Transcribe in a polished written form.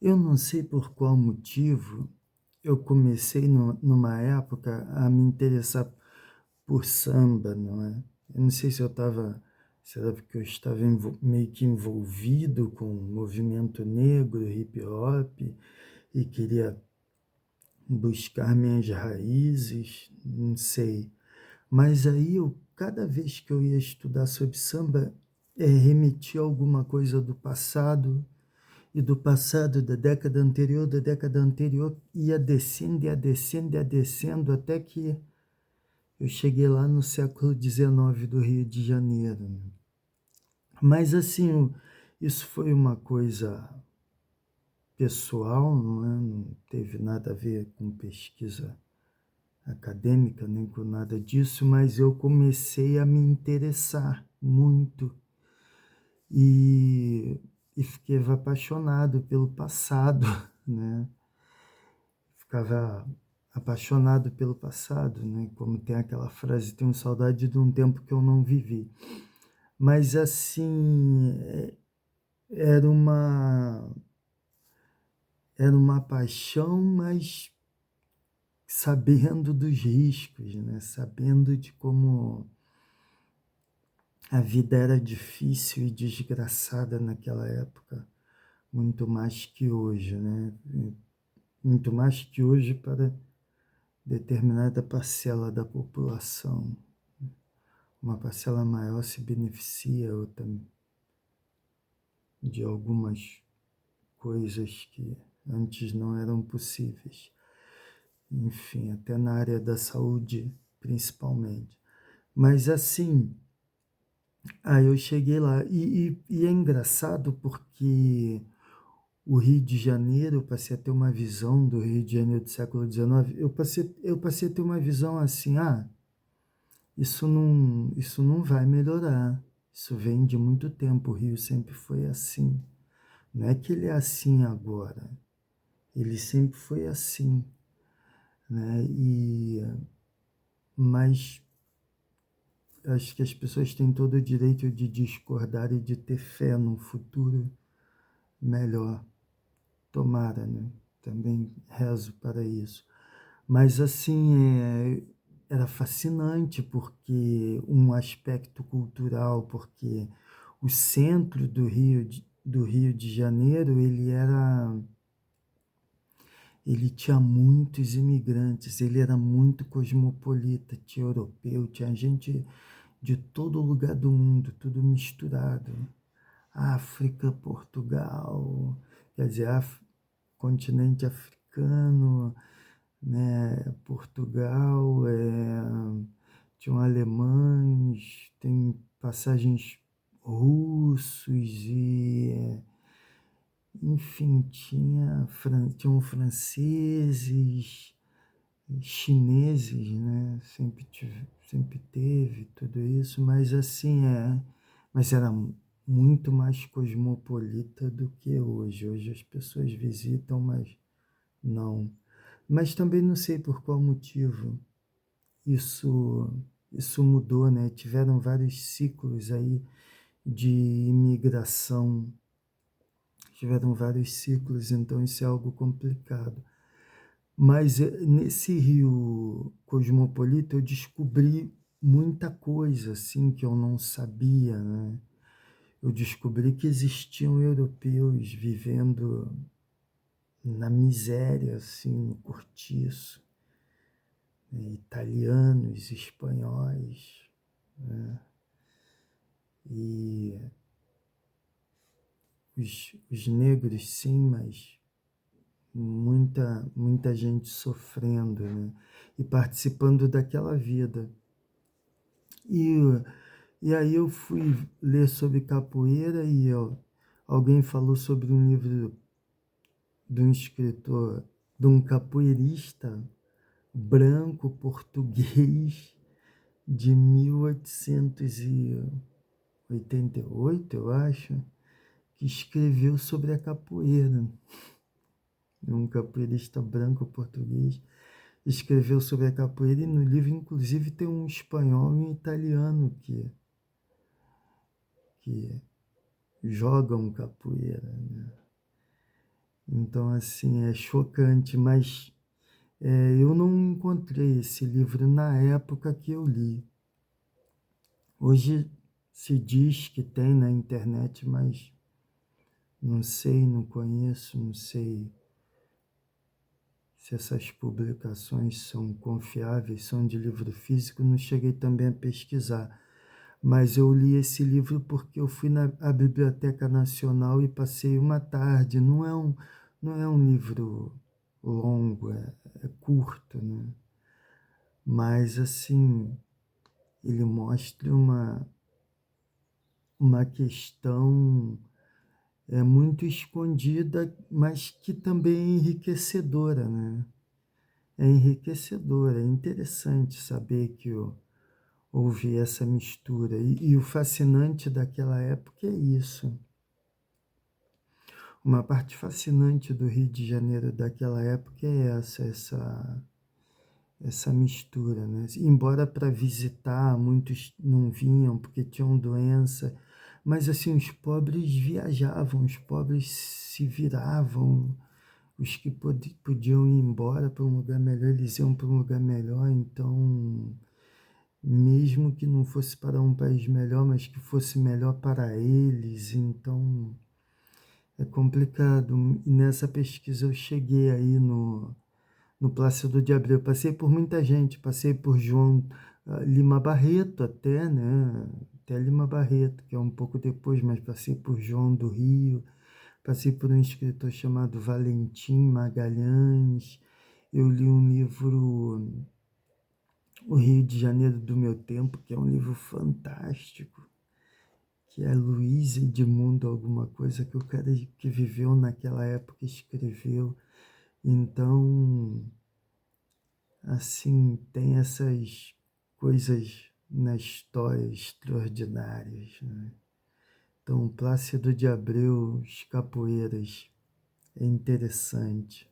Eu não sei por qual motivo eu comecei numa época a me interessar por samba, não é? Eu não sei se eu estava, será porque eu estava meio que envolvido com o movimento negro, hip hop, e queria buscar minhas raízes, não sei. Mas aí eu, cada vez que eu ia estudar sobre samba, remetia a alguma coisa do passado, e do passado, da década anterior, ia descendo, ia descendo, ia descendo, até que eu cheguei lá no século XIX do Rio de Janeiro. Mas assim, isso foi uma coisa pessoal, não é? Não teve nada a ver com pesquisa acadêmica, nem com nada disso, mas eu comecei a me interessar muito e, e fiquei apaixonado pelo passado, né? Ficava apaixonado pelo passado, né? Como tem aquela frase, tenho saudade de um tempo que eu não vivi. Mas assim, era uma era uma paixão, mas sabendo dos riscos, né? Sabendo de como a vida era difícil e desgraçada naquela época, muito mais que hoje, né? Muito mais que hoje para determinada parcela da população. Uma parcela maior se beneficia outra de algumas coisas que antes não eram possíveis. Enfim, até na área da saúde, principalmente. Mas assim, aí eu cheguei lá. E é engraçado porque o Rio de Janeiro, eu passei a ter uma visão do Rio de Janeiro do século XIX. Eu passei a ter uma visão assim, isso não vai melhorar. Isso vem de muito tempo, o Rio sempre foi assim. Não é que ele é assim agora, ele sempre foi assim, né? Mas acho que as pessoas têm todo o direito de discordar e de ter fé num futuro melhor. Tomara, né? Também rezo para isso. Mas assim, era fascinante porque um aspecto cultural, porque o centro do Rio de Janeiro, ele tinha muitos imigrantes, ele era muito cosmopolita, tinha europeu, tinha gente de todo lugar do mundo, tudo misturado. África, Portugal, quer dizer, continente africano, né? Portugal, tinham alemães, tem passagens russos enfim, tinham franceses, chineses, né? Sempre teve tudo isso, mas assim, mas era muito mais cosmopolita do que hoje. Hoje as pessoas visitam, mas não. Mas também não sei por qual motivo isso, isso mudou, né? Tiveram vários ciclos aí de imigração, tiveram vários ciclos, então isso é algo complicado. Mas nesse Rio cosmopolita eu descobri muita coisa assim que eu não sabia, né? Eu descobri que existiam europeus vivendo na miséria, assim, no cortiço, né? Italianos, espanhóis, né? E os negros, sim, mas muita gente sofrendo, né? E participando daquela vida. E, e aí eu fui ler sobre capoeira e alguém falou sobre um livro de um escritor, de um capoeirista branco português de 1888, eu acho, que escreveu sobre a capoeira. Um capoeirista branco português escreveu sobre a capoeira e no livro, inclusive, tem um espanhol e um italiano que jogam capoeira, né? Então, assim, é chocante, mas eu não encontrei esse livro na época que eu li. Hoje se diz que tem na internet, mas não sei, não conheço, não sei se essas publicações são confiáveis, são de livro físico, não cheguei também a pesquisar. Mas eu li esse livro porque eu fui na à Biblioteca Nacional e passei uma tarde. Não é um livro longo, é curto, né? Mas, assim, ele mostra uma questão muito escondida, mas que também é enriquecedora, né? É enriquecedora, é interessante saber que houve essa mistura. E o fascinante daquela época é isso. Uma parte fascinante do Rio de Janeiro daquela época é essa mistura, né? Embora para visitar muitos não vinham porque tinham doença, mas assim os pobres viajavam, os pobres se viravam, os que podiam ir embora para um lugar melhor, eles iam para um lugar melhor, então mesmo que não fosse para um país melhor, mas que fosse melhor para eles, então é complicado. E nessa pesquisa eu cheguei aí no Plácido de Abreu. Passei por muita gente, passei por João Lima Barreto até, né? Até Lima Barreto, que é um pouco depois, mas passei por João do Rio, passei por um escritor chamado Valentim Magalhães. Eu li um livro, O Rio de Janeiro do Meu Tempo, que é um livro fantástico, que é Luiz Edmundo alguma coisa, que o cara que viveu naquela época escreveu. Então, assim, tem essas coisas na história extraordinárias, né? Então, Plácido de Abreu, Os Capoeiras, é interessante.